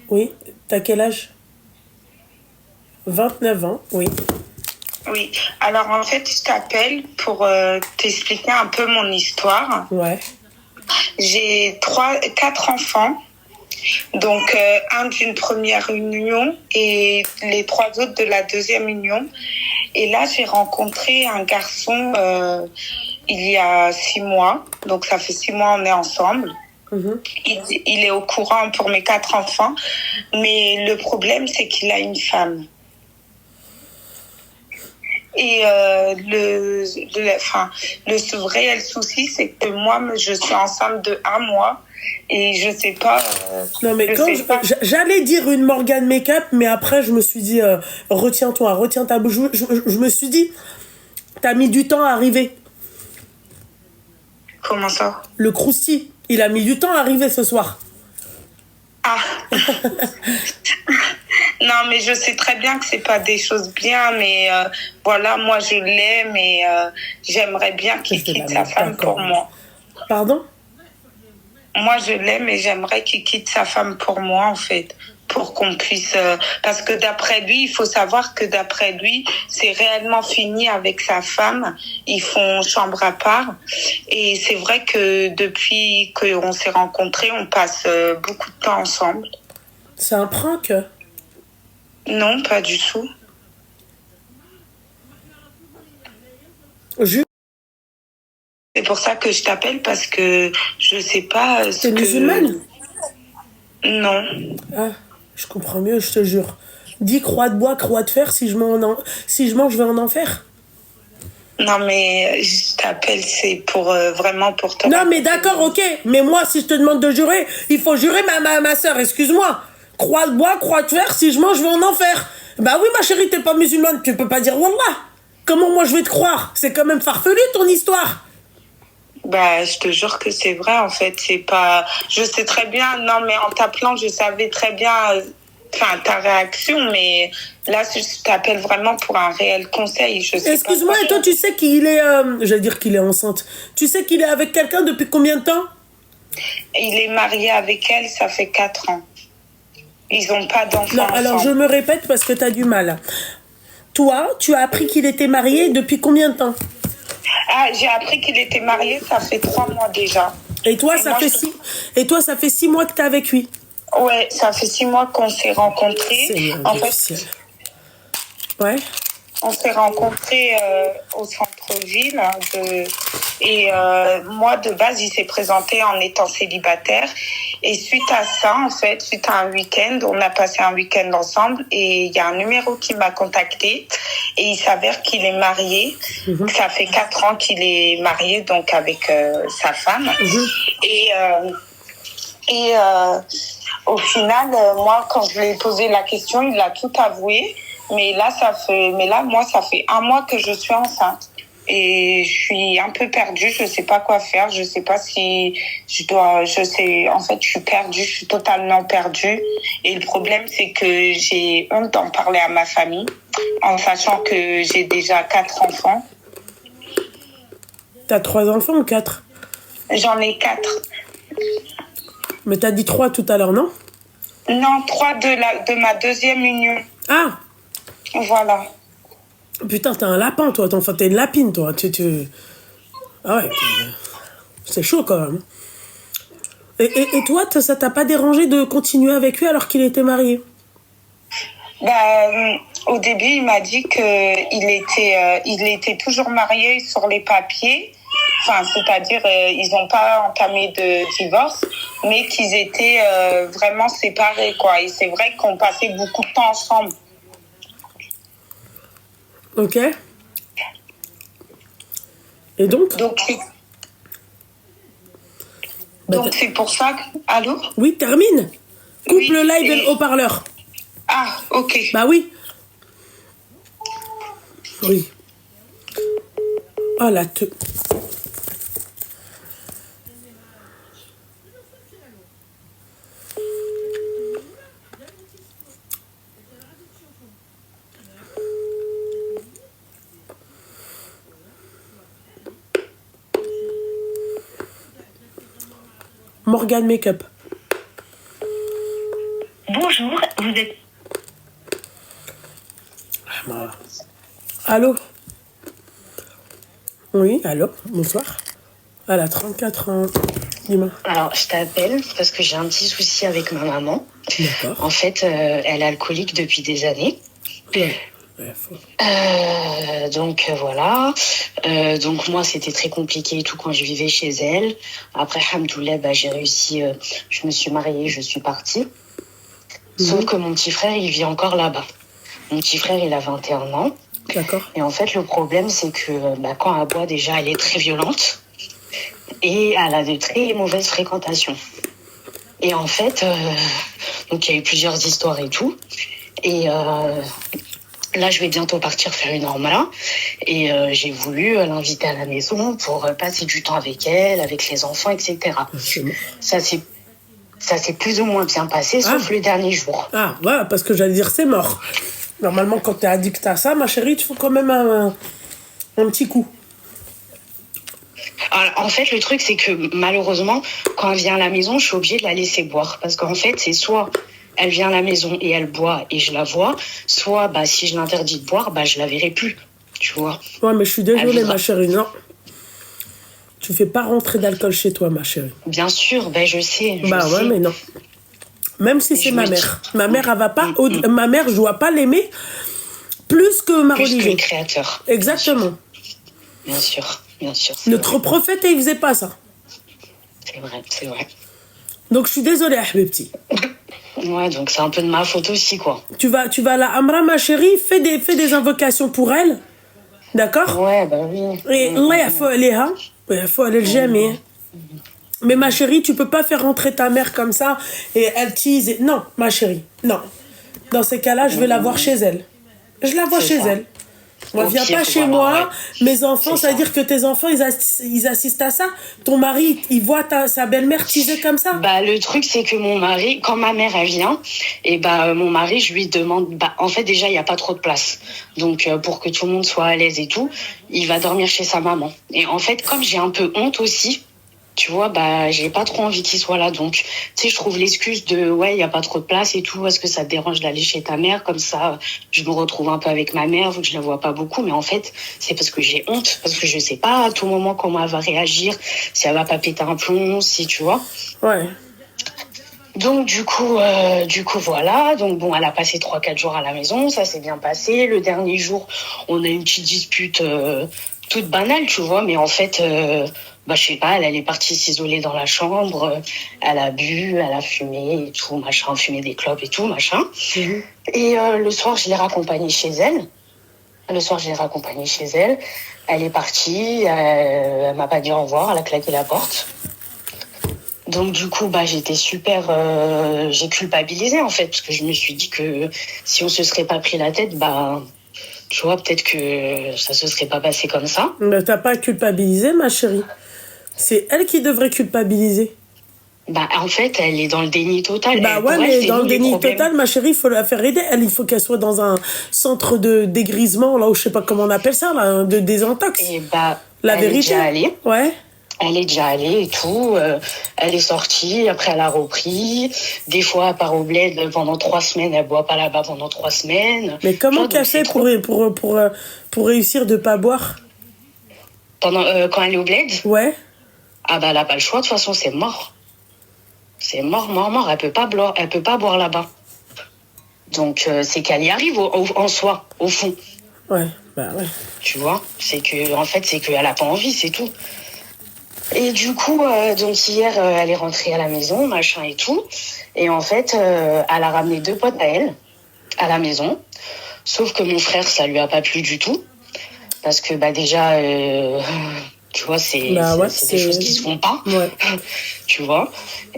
Oui. T'as quel âge? 29 ans, oui. Oui. Alors, en fait, je t'appelle pour t'expliquer un peu mon histoire. Ouais. J'ai quatre enfants. Donc, un d'une première union et les trois autres de la deuxième union. Et là, j'ai rencontré un garçon il y a 6 mois. Donc, ça fait 6 mois on est ensemble. Il est au courant pour mes quatre enfants. Mais le problème, c'est qu'il a une femme. Et le réel souci, c'est que moi, je suis enceinte de 1 mois et je sais pas. Non, mais quand j'allais dire une Morgane Make-up, mais après, je me suis dit, retiens-toi, retiens ta bouche. Je me suis dit, t'as mis du temps à arriver. Comment ça? Le crousti, il a mis du temps à arriver ce soir. Ah. Non, mais je sais très bien que c'est pas des choses bien, mais voilà, moi je l'aime et j'aimerais bien qu'il quitte sa femme pour moi. Pardon? Moi je l'aime et j'aimerais qu'il quitte sa femme pour moi, en fait, pour qu'on puisse... parce que d'après lui, il faut savoir que d'après lui, c'est réellement fini avec sa femme. Ils font chambre à part. Et c'est vrai que depuis qu'on s'est rencontrés, on passe beaucoup de temps ensemble. C'est un prank? Non, pas du tout. C'est pour ça que je t'appelle, parce que je sais pas ce T'es musulmane? Non. Ah, je comprends mieux, je te jure. Dis croix de bois, croix de fer, si je mange, je vais en enfer. Non, mais je t'appelle, c'est pour vraiment pour te... Non, mais d'accord, ok. Mais moi, si je te demande de jurer, il faut jurer ma soeur, excuse-moi. Croix de bois, croix de fer, si je mange, je vais en enfer. Bah oui, ma chérie, t'es pas musulmane, tu peux pas dire Wallah. Comment moi je vais te croire? C'est quand même farfelu ton histoire. Bah, je te jure que c'est vrai, en fait. C'est pas... Je sais très bien, non, mais en t'appelant, je savais très bien... ta réaction, mais là, je t'appelle vraiment pour un réel conseil. Je sais Excuse-moi, pas et toi, tu sais qu'il est... j'allais dire qu'il est enceinte. Tu sais qu'il est avec quelqu'un depuis combien de temps? Il est marié avec elle, ça fait 4 ans. Ils n'ont pas d'enfants ensemble. Alors, je me répète parce que t'as du mal. Toi, tu as appris qu'il était marié depuis combien de temps? Ah, j'ai appris qu'il était marié, ça fait 3 mois déjà. Et toi, ça fait 6 mois que t'es avec lui? Ouais, ça fait 6 mois qu'on s'est rencontrés. En fait, ouais. On s'est rencontrés au centre-ville. Et moi, de base, il s'est présenté en étant célibataire. Et suite à ça, en fait, suite à un week-end, on a passé un week-end ensemble. Et il y a un numéro qui m'a contacté. Et il s'avère qu'il est marié. Ça fait 4 ans qu'il est marié, donc avec sa femme. Et au final, moi, quand je lui ai posé la question, il a tout avoué. Mais là, moi, ça fait 1 mois que je suis enceinte. Et je suis un peu perdue, je sais pas quoi faire, je sais pas si en fait, je suis perdue, je suis totalement perdue. Et le problème, c'est que j'ai honte d'en parler à ma famille, en sachant que j'ai déjà 4 enfants. T'as 3 enfants ou 4? J'en ai 4. Mais t'as dit 3 tout à l'heure, non? Non, 3 de ma deuxième union. Ah! Voilà. Putain, t'es un lapin, toi. Enfin, t'es une lapine, toi. Ah ouais, c'est chaud, quand même. Et toi, ça t'a pas dérangé de continuer avec lui alors qu'il était marié? Au début, il m'a dit il était toujours marié sur les papiers. Enfin, c'est-à-dire, ils n'ont pas entamé de divorce, mais qu'ils étaient vraiment séparés, quoi. Et c'est vrai qu'on passait beaucoup de temps ensemble. Ok. Et donc? Donc c'est pour ça que... Allô? Oui, termine. Coupe le live et le haut-parleur. Ah, ok. Bah oui. Oui. Oh la te... Morgane Make-up. Bonjour, vous êtes... Allô? Oui, allô, bonsoir. Elle a 34 ans. Dis-moi. Alors, je t'appelle parce que j'ai un petit souci avec ma maman. D'accord. En fait, elle est alcoolique depuis des années. Ouais, Donc voilà. Donc moi, c'était très compliqué et tout quand je vivais chez elle. Après, alhamdoulilah, j'ai réussi. Je me suis mariée, je suis partie. Sauf que mon petit frère, il vit encore là-bas. Mon petit frère, il a 21 ans. D'accord. Et en fait, le problème, c'est que quand elle boit, déjà, elle est très violente. Et elle a de très mauvaises fréquentations. Et en fait, donc il y a eu plusieurs histoires et tout. Et là, je vais bientôt partir faire une Ormala. Et j'ai voulu l'inviter à la maison pour passer du temps avec elle, avec les enfants, etc. Ça s'est plus ou moins bien passé, sauf le dernier jour. Ah, voilà, parce que j'allais dire c'est mort. Normalement, quand t'es addict à ça, ma chérie, il te faut quand même un petit coup. Alors, en fait, le truc, c'est que malheureusement, quand elle vient à la maison, je suis obligée de la laisser boire. Parce qu'en fait, c'est soit elle vient à la maison et elle boit et je la vois, soit si je l'interdis de boire, je la verrai plus. Tu vois. Ouais, mais je suis désolée, ma chérie, non. Tu fais pas rentrer d'alcool chez toi, ma chérie. Bien sûr, je sais. Ouais, mais non. Même si c'est ma mère. Ma mère, elle va pas. Ma mère, je dois pas l'aimer plus que ma religion. Plus que le créateur. Exactement. Bien sûr. Notre prophète, il faisait pas ça. C'est vrai. Donc, je suis désolée, Ahbibti. Ouais, donc c'est un peu de ma faute aussi, quoi. Tu vas à la Amra, ma chérie, fais des invocations pour elle. D'accord? Ouais, oui. Et Allah, il faut aller, hein? Il faut aller le jamais. Mais ma chérie, tu peux pas faire rentrer ta mère comme ça et elle tease. Non, ma chérie, non. Dans ces cas-là, je vais la voir chez elle. Je la vois chez elle. Moi, viens pas chez moi. Mes enfants, ça veut dire que tes enfants, ils assistent à ça. Ton mari, il voit sa belle-mère teaser comme ça. Le truc, c'est que mon mari, quand ma mère, elle vient, et mon mari, je lui demande, en fait, déjà, il n'y a pas trop de place. Donc, pour que tout le monde soit à l'aise et tout, il va dormir chez sa maman. Et en fait, comme j'ai un peu honte aussi, tu vois, j'ai pas trop envie qu'il soit là. Donc, tu sais, je trouve l'excuse de, il y a pas trop de place et tout. Est-ce que ça te dérange d'aller chez ta mère? Comme ça, je me retrouve un peu avec ma mère, vu que je la vois pas beaucoup. Mais en fait, c'est parce que j'ai honte. Parce que je sais pas à tout moment comment elle va réagir. Si elle va pas péter un plomb, si, tu vois. Ouais. Donc, du coup, voilà. Donc, bon, elle a passé 3-4 jours à la maison. Ça s'est bien passé. Le dernier jour, on a eu une petite dispute toute banale, tu vois. Mais en fait... je sais pas, elle est partie s'isoler dans la chambre, elle a bu, elle a fumé et tout, machin, fumé des clopes et tout, machin. Et le soir, je l'ai raccompagnée chez elle. Elle est partie, elle m'a pas dit au revoir, elle a claqué la porte. Donc du coup, j'étais super... j'ai culpabilisé en fait, parce que je me suis dit que si on se serait pas pris la tête, tu vois, peut-être que ça se serait pas passé comme ça. Mais t'as pas culpabilisé, ma chérie. C'est elle qui devrait culpabiliser. En fait, elle est dans le déni total. Mais dans le déni total, ma chérie, il faut la faire aider. Il faut qu'elle soit dans un centre de dégrisement, là où je sais pas comment on appelle ça, là, de désintox. Et la vérité. Elle est déjà allée. Ouais. Elle est déjà allée et tout. Elle est sortie. Après, elle a repris. Des fois, elle part au bled pendant 3 semaines. Elle boit pas là-bas pendant 3 semaines. Mais comment qu'elle fait pour réussir de pas boire? Quand elle est au bled? Ouais. Elle a pas le choix. De toute façon, c'est mort. C'est mort. Elle peut pas boire là-bas. Donc, c'est qu'elle y arrive en soi, au fond. Ouais. Tu vois? C'est qu'elle a pas envie, c'est tout. Et du coup, donc hier, elle est rentrée à la maison, machin et tout. Et en fait, elle a ramené 2 potes à elle, à la maison. Sauf que mon frère, ça lui a pas plu du tout. Parce que, déjà, tu vois, c'est des choses qui se font pas. Ouais. Tu vois.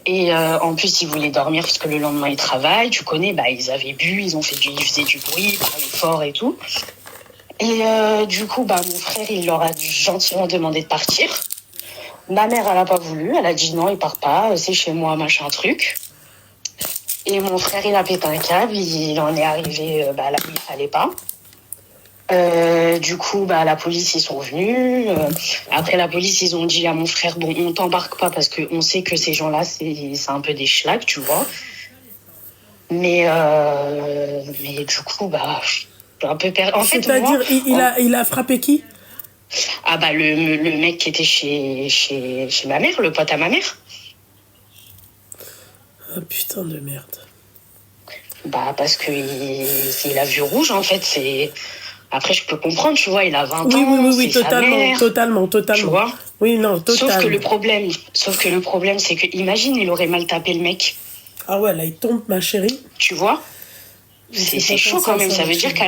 Et en plus, il voulait dormir parce que le lendemain, il travaille. Tu connais, ils avaient bu, ils faisaient du bruit, ils parlaient fort et tout. Et du coup, mon frère, il leur a gentiment demandé de partir. Ma mère, elle a pas voulu. Elle a dit non, il part pas. C'est chez moi, machin truc. Et mon frère, il a pété un câble. Il en est arrivé là où il fallait pas. Du coup, la police, ils sont venus. Après, la police, ils ont dit à mon frère, bon, on t'embarque pas parce qu'on sait que ces gens-là, c'est un peu des schlags, tu vois. Mais du coup, bah, je suis un peu perdu. En fait, C'est-à-dire, moi, il a frappé qui? ah bah le mec qui était chez ma mère, le pote à ma mère. Ah putain de merde. Bah parce que il a vu rouge en fait. C'est après je peux comprendre, tu vois, il a 20 Oui, ans, oui, c'est sa totalement, mère, totalement, tu totalement. vois. Oui, non, Sauf que le totalement. problème, c'est que imagine il aurait mal tapé le mec, Ah ouais, là, il tombe, ma chérie. tu vois. Il fait C'est pas chaud penser quand à même. ça, Ça ma veut dire chérie.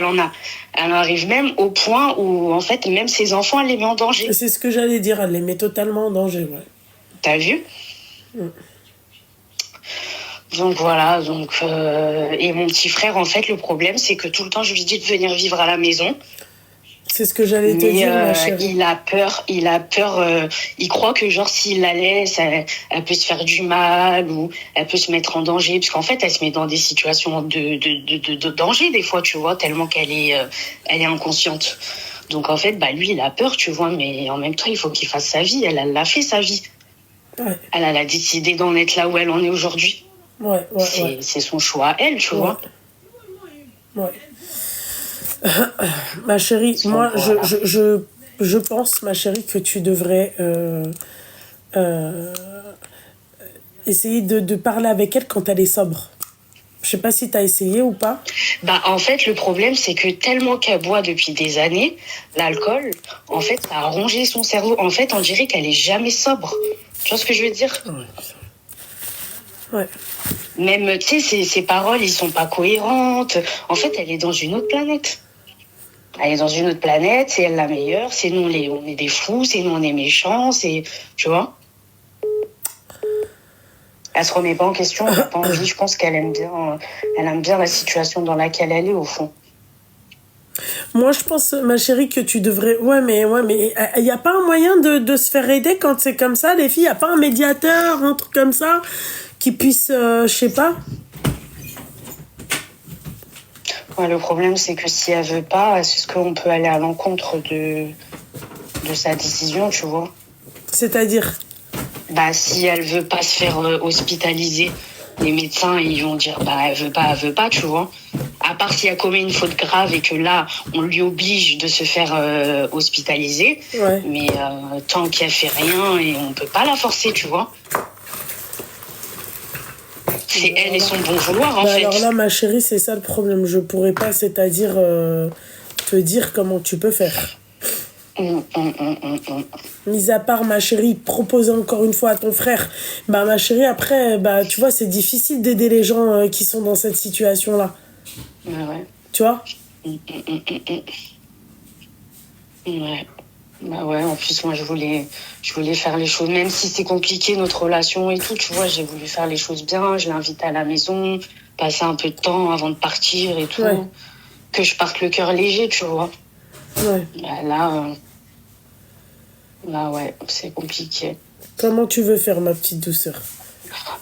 elle en arrive même au point où en fait même ses enfants elle les met en danger. C'est ce que j'allais dire, elle les met totalement en danger, ouais. T'as vu? Donc voilà, et mon petit frère, en fait, le problème, c'est que tout le temps, je lui dis de venir vivre à la maison, C'est ce que j'allais te mais dire, ma chérie. il a peur, il croit que genre s'il la laisse, elle peut se faire du mal ou elle peut se mettre en danger, parce qu'en fait, elle se met dans des situations de danger des fois, tu vois, tellement elle est inconsciente. Donc en fait, bah lui, il a peur, tu vois, mais en même temps, il faut qu'il fasse sa vie. Elle a fait sa vie. Ouais, Elle a décidé d'en être là où elle en est aujourd'hui. ouais, ouais, C'est son choix à elle, tu ouais. vois. Ouais. Ma chérie, Donc moi, voilà. je pense, ma chérie, que tu devrais euh, essayer de parler avec elle quand elle est sobre. Je sais pas si t'as essayé ou pas. Bah, en fait, le problème, c'est que tellement qu'elle boit depuis des années, l'alcool, en fait, ça a rongé son cerveau. En fait, on dirait qu'elle est jamais sobre. Tu vois ce que je veux dire? Ouais. Même, tu sais, ses paroles, ils sont pas cohérentes. En fait, elle est dans une autre planète. Elle est dans une autre planète, c'est elle la meilleure, c'est nous, on est des fous, c'est nous, on est méchants, tu vois? Elle se remet pas en question, elle a pas envie. Je pense qu'elle aime bien la situation dans laquelle elle est, au fond. Moi, je pense, ma chérie, que tu devrais... Ouais, mais il n'y a pas un moyen de se faire aider quand c'est comme ça, les filles? Il n'y a pas un médiateur, un truc comme ça, qui puisse, je sais pas. Ouais, le problème, c'est que si elle veut pas, est-ce qu'on peut aller à l'encontre de sa décision, tu vois? C'est-à-dire... Bah, si elle veut pas se faire hospitaliser, les médecins, ils vont dire, bah, elle veut pas, tu vois? À part si elle commet une faute grave et que là, on lui oblige de se faire hospitaliser. Ouais. Mais tant qu'elle fait rien, et on peut pas la forcer, tu vois? C'est elle et son bon vouloir, en Bah fait. alors là, ma chérie, c'est ça le problème. Je pourrais pas, c'est-à-dire, te dire comment tu peux faire. Mis à part, ma chérie, proposer encore une fois à ton frère. Bah, ma chérie, après, bah, tu vois, c'est difficile d'aider les gens qui sont dans cette situation-là. Ouais. Tu vois? Ouais. Bah ouais, en plus, moi, je voulais faire les choses, même si c'est compliqué, notre relation et tout, tu vois, j'ai voulu faire les choses bien, je l'ai invité à la maison, passer un peu de temps avant de partir et tout, Ouais. que je parte le cœur léger, tu vois. Ouais. Bah là, ouais, c'est compliqué. Comment tu veux faire, ma petite douceur?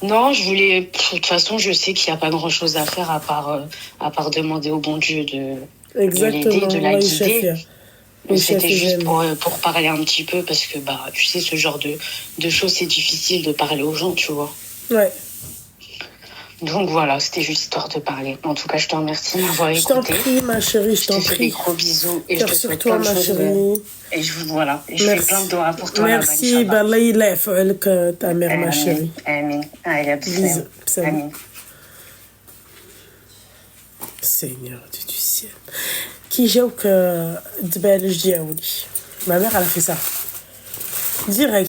Non, de toute façon, je sais qu'il n'y a pas grand-chose à faire à part demander au bon Dieu de l'aider, de la ouais, guider. Oui, C'était chef, juste j'aime. pour parler un petit peu parce que, bah, tu sais, ce genre de choses, c'est difficile de parler aux gens, tu vois. Ouais. Donc voilà, c'était juste histoire de parler. En tout cas, je te remercie de m'avoir Je t'en écouté. prie, ma chérie, je Je te t'en fais des prie. gros bisous et je Cœur te sur souhaite toi, plein de ma choses. chérie. Et je fais plein de doigts pour toi Merci, là-bas, Inch'Allah. bah là, il est, que ta mère, ma chérie. Amin. Allez, à Bisous. Salut. Amin. Seigneur du ciel. Qui j'ai que de belles, je dis à Oli. Ma mère, elle a fait ça. Direct.